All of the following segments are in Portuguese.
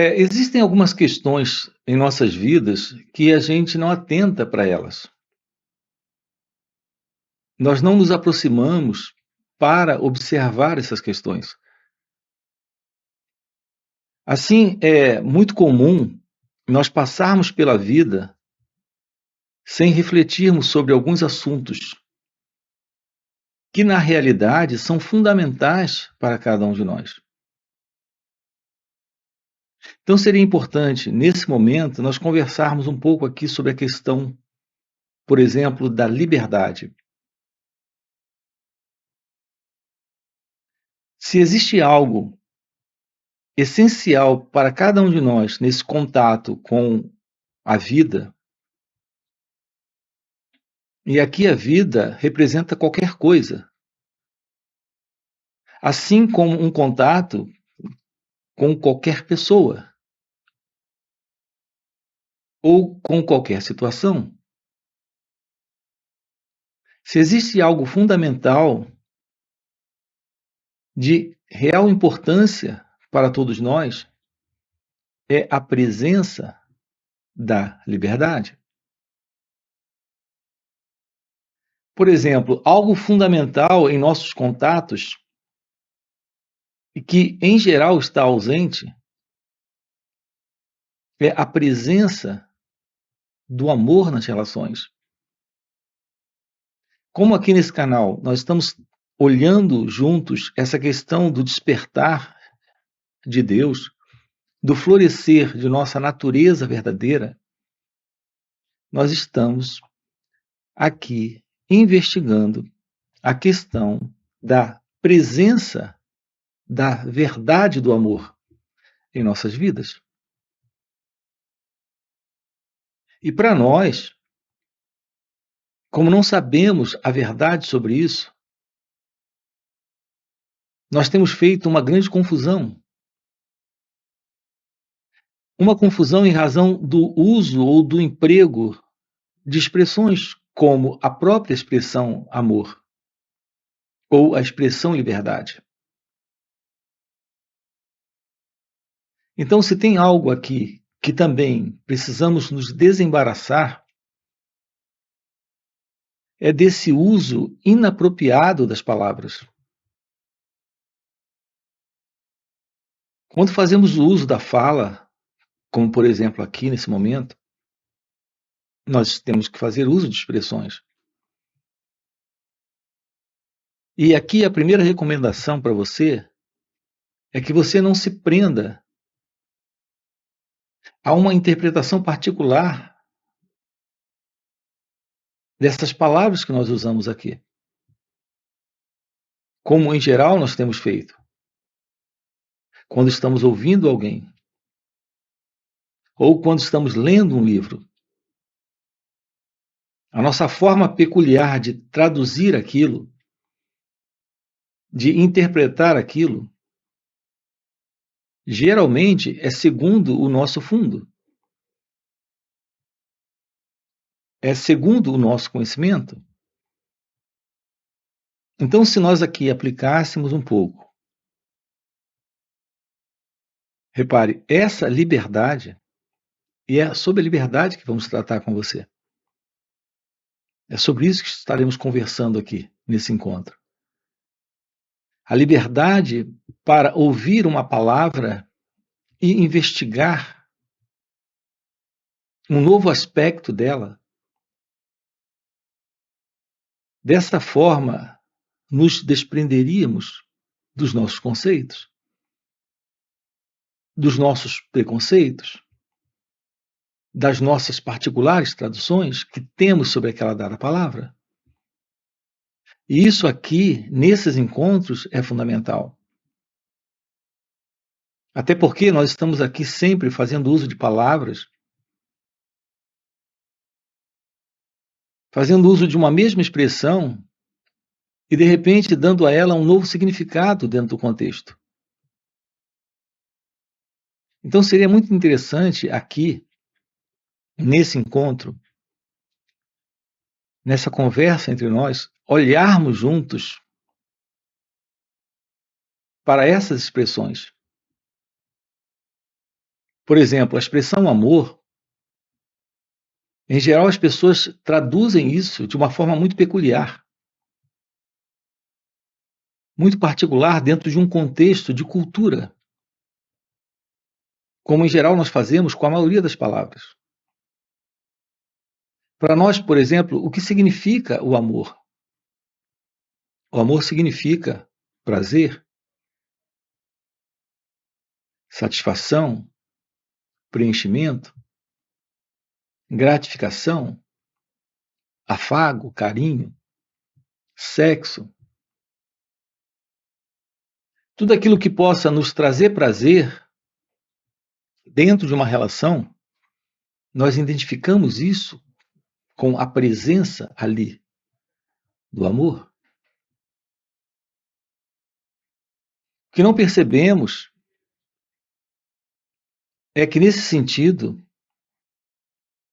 Existem algumas questões em nossas vidas que a gente não atenta para elas. Nós não nos aproximamos para observar essas questões. Assim, é muito comum nós passarmos pela vida sem refletirmos sobre alguns assuntos que, na realidade, são fundamentais para cada um de nós. Então, seria importante, nesse momento, nós conversarmos um pouco aqui sobre a questão, por exemplo, da liberdade. Se existe algo essencial para cada um de nós nesse contato com a vida, e aqui a vida representa qualquer coisa, assim como um contato com qualquer pessoa ou com qualquer situação. Se existe algo fundamental de real importância para todos nós, é a presença da liberdade. Por exemplo, algo fundamental em nossos contatos e que, em geral, está ausente é a presença do amor nas relações. Como aqui nesse canal nós estamos olhando juntos essa questão do despertar de Deus, do florescer de nossa natureza verdadeira, nós estamos aqui investigando a questão da presença da verdade do amor em nossas vidas. E para nós, como não sabemos a verdade sobre isso, nós temos feito uma grande confusão. Uma confusão em razão do uso ou do emprego de expressões como a própria expressão amor ou a expressão liberdade. Então, se tem algo aqui que também precisamos nos desembaraçar, é desse uso inapropriado das palavras. Quando fazemos o uso da fala, como por exemplo aqui nesse momento, nós temos que fazer uso de expressões. E aqui a primeira recomendação para você é que você não se prenda a uma interpretação particular dessas palavras que nós usamos aqui, como em geral nós temos feito. Quando estamos ouvindo alguém, ou quando estamos lendo um livro, a nossa forma peculiar de traduzir aquilo, de interpretar aquilo, geralmente é segundo o nosso fundo, é segundo o nosso conhecimento. Então, se nós aqui aplicássemos um pouco, repare, essa liberdade, e é sobre a liberdade que vamos tratar com você. É sobre isso que estaremos conversando aqui, nesse encontro. A liberdade para ouvir uma palavra e investigar um novo aspecto dela. Dessa forma, nos desprenderíamos dos nossos conceitos, dos nossos preconceitos, das nossas particulares traduções que temos sobre aquela dada palavra. E isso aqui, nesses encontros, é fundamental. Até porque nós estamos aqui sempre fazendo uso de palavras, fazendo uso de uma mesma expressão e, de repente, dando a ela um novo significado dentro do contexto. Então, seria muito interessante aqui, nesse encontro, nessa conversa entre nós, olharmos juntos para essas expressões. Por exemplo, a expressão amor, em geral, as pessoas traduzem isso de uma forma muito particular dentro de um contexto de cultura, como em geral nós fazemos com a maioria das palavras. Para nós, por exemplo, o que significa o amor? O amor significa prazer, satisfação, preenchimento, gratificação, afago, carinho, sexo. Tudo aquilo que possa nos trazer prazer dentro de uma relação, nós identificamos isso com a presença ali do amor. O que não percebemos é que, nesse sentido,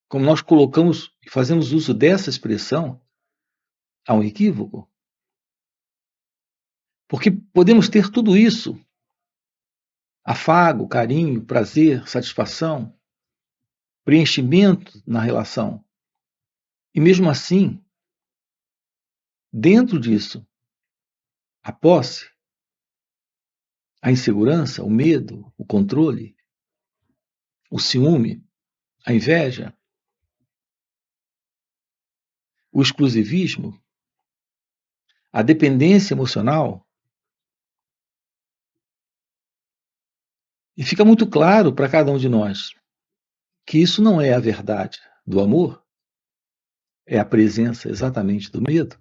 como nós colocamos e fazemos uso dessa expressão, há um equívoco. Porque podemos ter tudo isso: afago, carinho, prazer, satisfação, preenchimento na relação. E mesmo assim, dentro disso, a posse, a insegurança, o medo, o controle, o ciúme, a inveja, o exclusivismo, a dependência emocional. E fica muito claro para cada um de nós que isso não é a verdade do amor, é a presença exatamente do medo.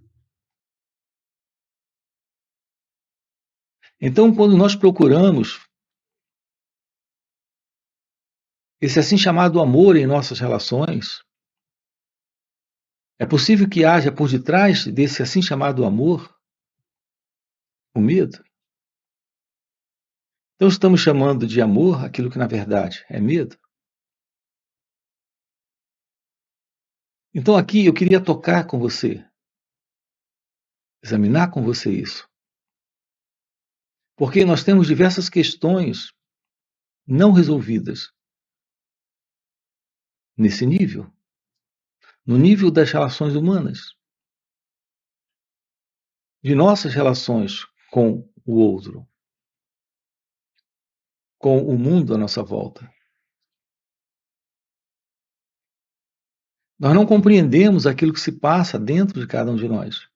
Então, quando nós procuramos esse assim chamado amor em nossas relações, é possível que haja por detrás desse assim chamado amor o medo. Então, estamos chamando de amor aquilo que na verdade é medo. Então, aqui eu queria tocar com você, examinar com você isso. Porque nós temos diversas questões não resolvidas nesse nível, no nível das relações humanas, de nossas relações com o outro, com o mundo à nossa volta. Nós não compreendemos aquilo que se passa dentro de cada um de nós.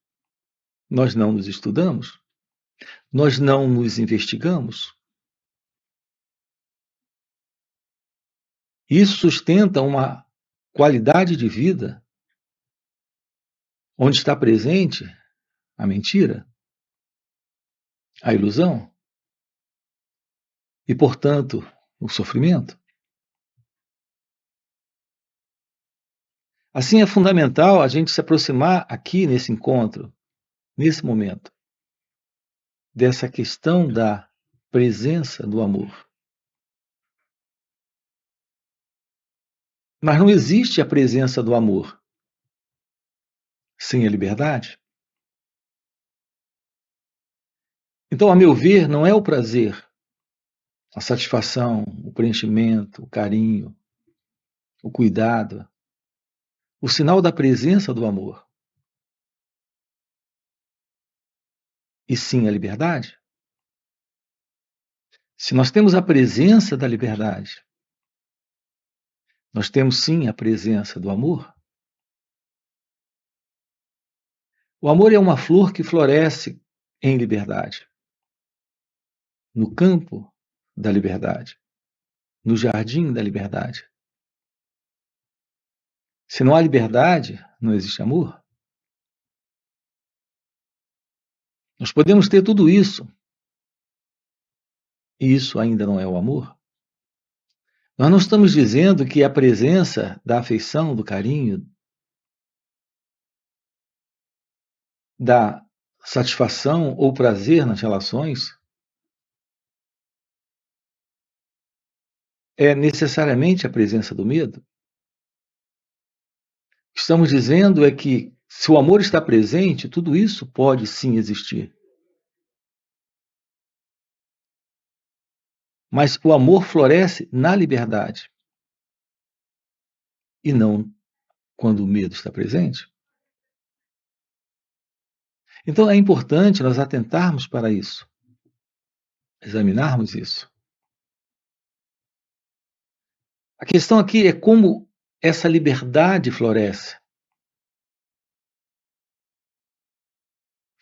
Nós não nos estudamos, nós não nos investigamos. Isso sustenta uma qualidade de vida onde está presente a mentira, a ilusão e, portanto, o sofrimento. Assim, é fundamental a gente se aproximar aqui nesse encontro, nesse momento, dessa questão da presença do amor. Mas não existe a presença do amor sem a liberdade. Então, a meu ver, não é o prazer, a satisfação, o preenchimento, o carinho, o cuidado, o sinal da presença do amor, e sim a liberdade. Se nós temos a presença da liberdade, nós temos sim a presença do amor. O amor é uma flor que floresce em liberdade, no campo da liberdade, no jardim da liberdade. Se não há liberdade, não existe amor. Nós podemos ter tudo isso, e isso ainda não é o amor. Nós não estamos dizendo que a presença da afeição, do carinho, da satisfação ou prazer nas relações é necessariamente a presença do medo. O que estamos dizendo é que, se o amor está presente, tudo isso pode sim existir. Mas o amor floresce na liberdade e não quando o medo está presente. Então é importante nós atentarmos para isso, examinarmos isso. A questão aqui é como essa liberdade floresce.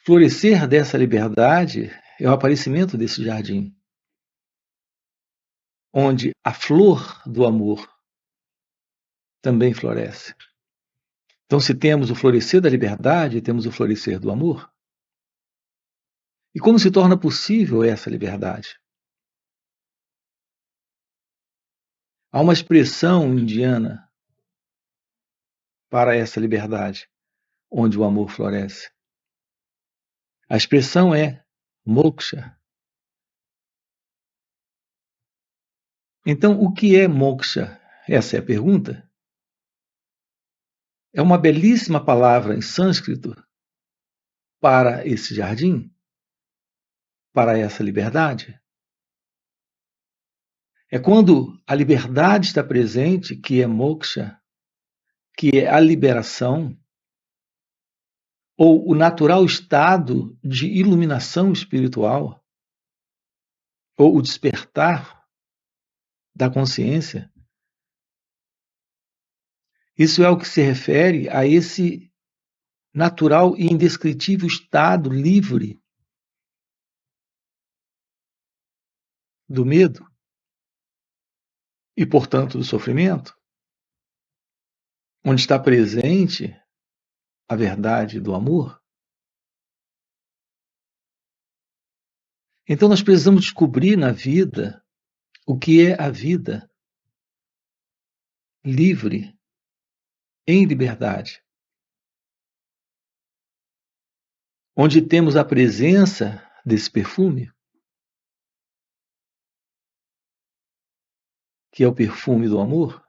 Florescer dessa liberdade é o aparecimento desse jardim, onde a flor do amor também floresce. Então, se temos o florescer da liberdade, temos o florescer do amor. E como se torna possível essa liberdade? Há uma expressão indiana para essa liberdade, onde o amor floresce. A expressão é moksha. Então, o que é moksha? Essa é a pergunta. É uma belíssima palavra em sânscrito para esse jardim, para essa liberdade. É quando a liberdade está presente que é moksha, que é a liberação, ou o natural estado de iluminação espiritual, ou o despertar da consciência. Isso é o que se refere a esse natural e indescritível estado livre do medo e, portanto, do sofrimento, onde está presente a verdade do amor. Então, nós precisamos descobrir na vida o que é a vida livre, em liberdade, onde temos a presença desse perfume, que é o perfume do amor.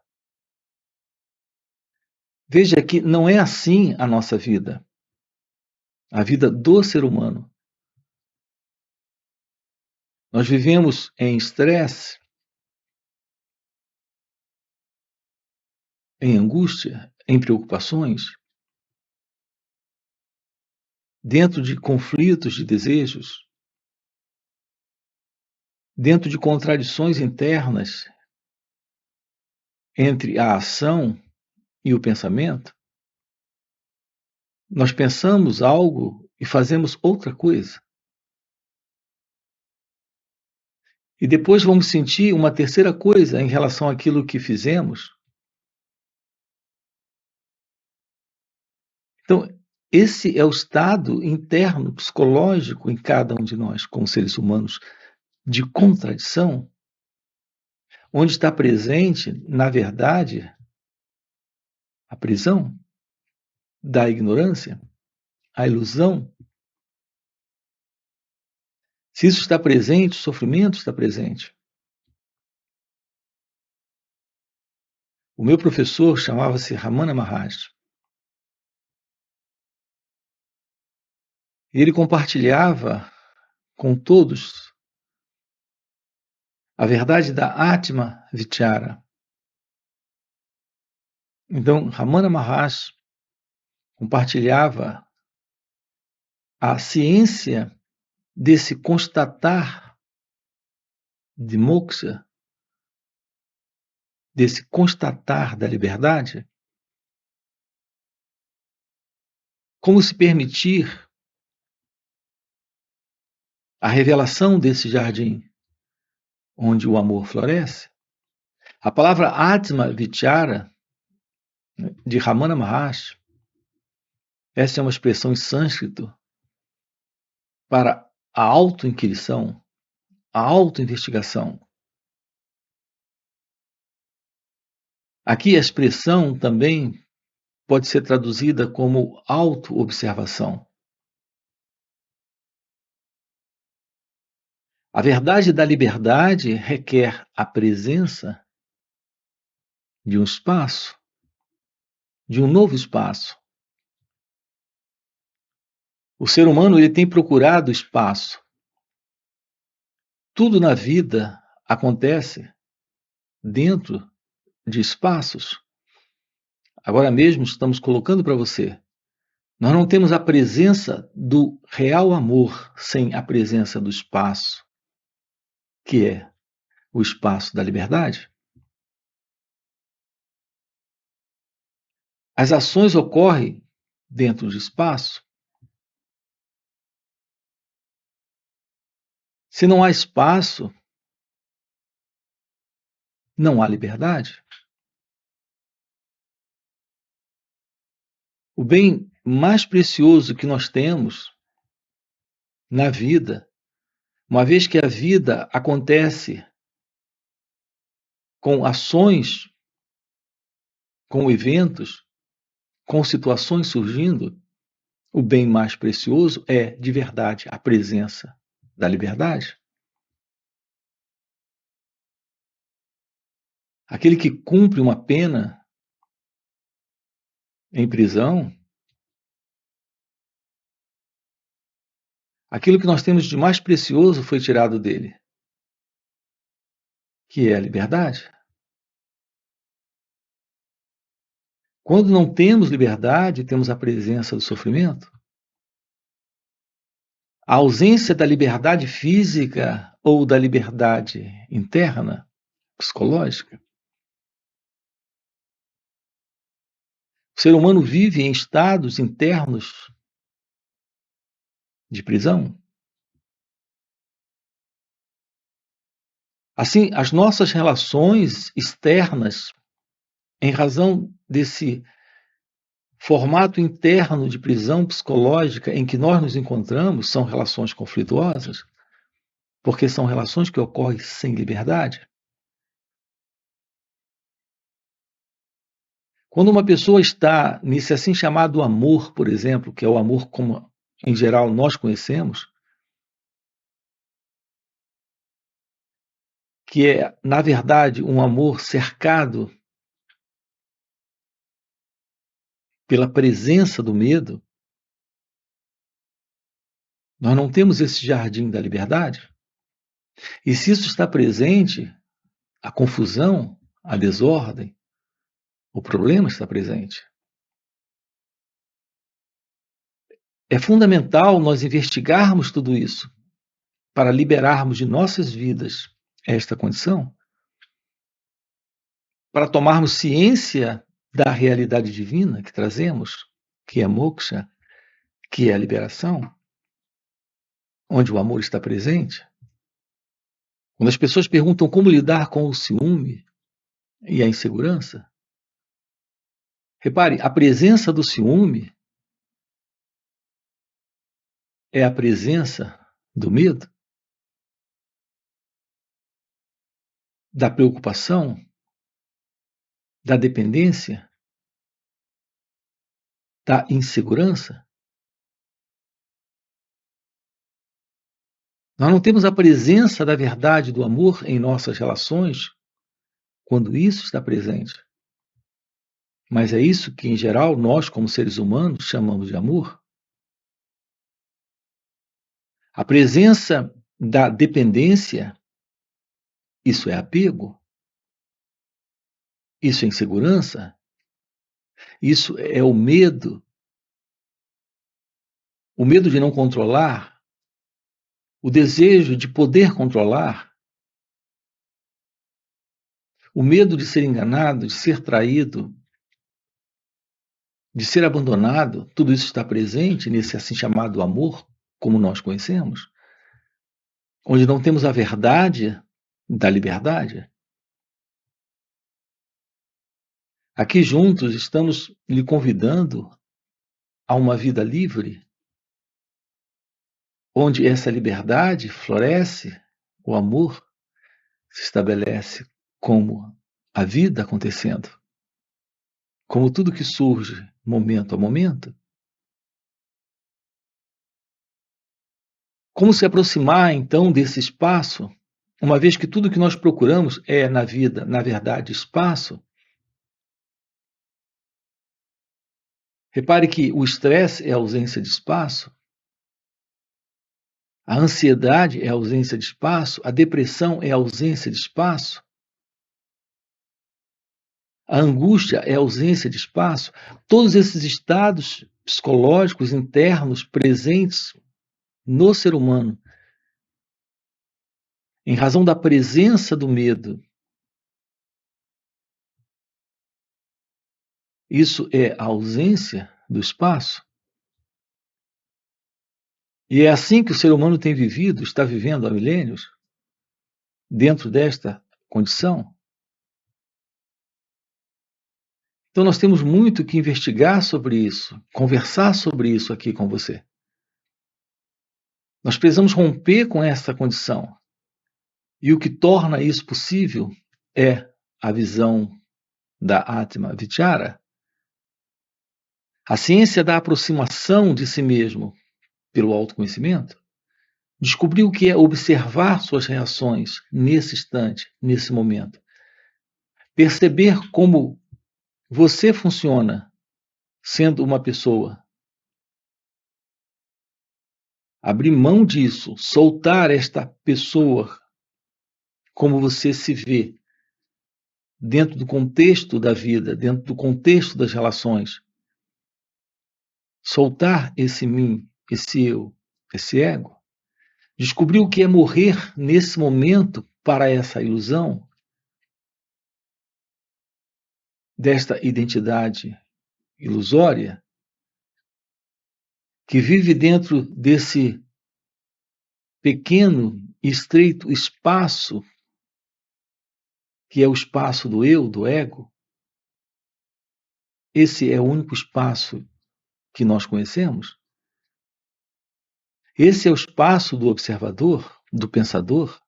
Veja que não é assim a nossa vida, a vida do ser humano. Nós vivemos em estresse, em angústia, em preocupações, dentro de conflitos de desejos, dentro de contradições internas entre a ação e o pensamento. Nós pensamos algo e fazemos outra coisa. E depois vamos sentir uma terceira coisa em relação àquilo que fizemos. Então, esse é o estado interno, psicológico em cada um de nós, como seres humanos, de contradição, onde está presente, na verdade, a prisão da ignorância, a ilusão. Se isso está presente, o sofrimento está presente. O meu professor chamava-se Ramana Maharshi. E ele compartilhava com todos a verdade da Atma Vichara. Então, Ramana Maharshi compartilhava a ciência desse constatar de moksha, desse constatar da liberdade, como se permitir a revelação desse jardim onde o amor floresce. A palavra Atma Vichara, de Ramana Maharshi, essa é uma expressão em sânscrito para a autoinquisição, a autoinvestigação. Aqui a expressão também pode ser traduzida como autoobservação. A verdade da liberdade requer a presença de um espaço, de um novo espaço. O ser humano ele tem procurado espaço. Tudo na vida acontece dentro de espaços. Agora mesmo estamos colocando para você. Nós não temos a presença do real amor sem a presença do espaço, que é o espaço da liberdade. As ações ocorrem dentro de espaço. Se não há espaço, não há liberdade. O bem mais precioso que nós temos na vida, uma vez que a vida acontece com ações, com eventos, com situações surgindo, o bem mais precioso é, de verdade, a presença da liberdade. Aquele que cumpre uma pena em prisão, aquilo que nós temos de mais precioso foi tirado dele, que é a liberdade. Quando não temos liberdade, temos a presença do sofrimento. A ausência da liberdade física ou da liberdade interna, psicológica. O ser humano vive em estados internos de prisão. Assim, as nossas relações externas, em razão desse formato interno de prisão psicológica em que nós nos encontramos, são relações conflituosas, porque são relações que ocorrem sem liberdade. Quando uma pessoa está nesse assim chamado amor, por exemplo, que é o amor como em geral nós conhecemos, que é, na verdade, um amor cercado pela presença do medo, nós não temos esse jardim da liberdade. E se isso está presente, a confusão, a desordem, o problema está presente. É fundamental nós investigarmos tudo isso para liberarmos de nossas vidas esta condição, para tomarmos ciência da realidade divina que trazemos, que é moksha, que é a liberação, onde o amor está presente. Quando as pessoas perguntam como lidar com o ciúme e a insegurança, repare, a presença do ciúme é a presença do medo, da preocupação, da dependência, da insegurança. Nós não temos a presença da verdade do amor em nossas relações quando isso está presente. Mas é isso que, em geral, nós, como seres humanos, chamamos de amor. A presença da dependência, isso é apego, isso é insegurança, isso é o medo de não controlar, o desejo de poder controlar, o medo de ser enganado, de ser traído, de ser abandonado, tudo isso está presente nesse assim chamado amor, como nós conhecemos, onde não temos a verdade da liberdade. Aqui juntos estamos lhe convidando a uma vida livre, onde essa liberdade floresce, o amor se estabelece como a vida acontecendo, como tudo que surge momento a momento. Como se aproximar então desse espaço, uma vez que tudo que nós procuramos é na vida, na verdade, espaço? Repare que o estresse é a ausência de espaço. A ansiedade é a ausência de espaço, a depressão é a ausência de espaço, a angústia é a ausência de espaço. Todos esses estados psicológicos internos presentes no ser humano, em razão da presença do medo, isso é a ausência do espaço. E é assim que o ser humano tem vivido, está vivendo há milênios, dentro desta condição. Então nós temos muito que investigar sobre isso, conversar sobre isso aqui com você. Nós precisamos romper com essa condição. E o que torna isso possível é a visão da Atma Vichara, a ciência da aproximação de si mesmo pelo autoconhecimento. Descobrir o que é observar suas reações nesse instante, nesse momento. Perceber como você funciona sendo uma pessoa. Abrir mão disso, soltar esta pessoa como você se vê dentro do contexto da vida, dentro do contexto das relações. Soltar esse mim, esse eu, esse ego. Descobrir o que é morrer nesse momento para essa ilusão desta identidade ilusória que vive dentro desse pequeno e estreito espaço que é o espaço do eu, do ego. Esse é o único espaço que nós conhecemos. Esse é o espaço do observador, do pensador,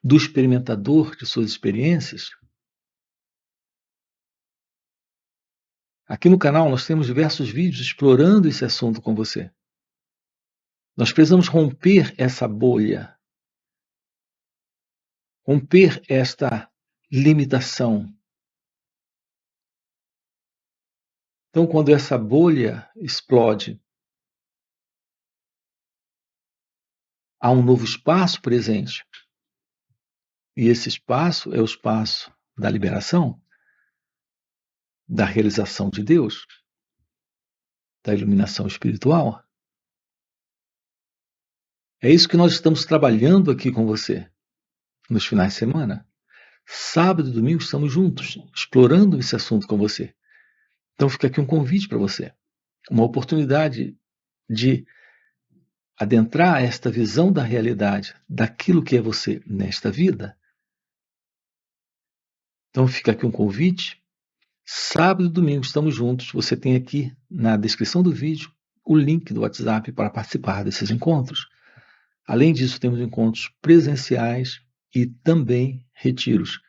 do experimentador de suas experiências. Aqui no canal nós temos diversos vídeos explorando esse assunto com você. Nós precisamos romper essa bolha, romper esta limitação. Então, quando essa bolha explode, há um novo espaço presente. E esse espaço é o espaço da liberação, da realização de Deus, da iluminação espiritual. É isso que nós estamos trabalhando aqui com você, nos finais de semana. Sábado e domingo estamos juntos, explorando esse assunto com você. Então fica aqui um convite para você, uma oportunidade de adentrar esta visão da realidade, daquilo que é você nesta vida. Então fica aqui um convite. Sábado e domingo estamos juntos. Você tem aqui na descrição do vídeo o link do WhatsApp para participar desses encontros. Além disso, temos encontros presenciais e também retiros.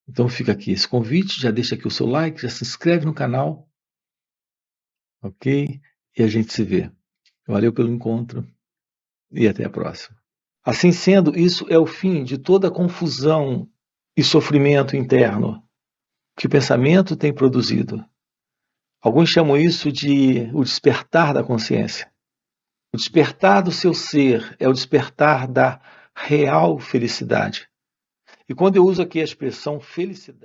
Então fica aqui esse convite, já deixa aqui o seu like, já se inscreve no canal, ok? E a gente se vê. Valeu pelo encontro e até a próxima. Assim sendo, isso é o fim de toda a confusão e sofrimento interno que o pensamento tem produzido. Alguns chamam isso de o despertar da consciência. O despertar do seu ser é o despertar da real felicidade. E quando eu uso aqui a expressão felicidade,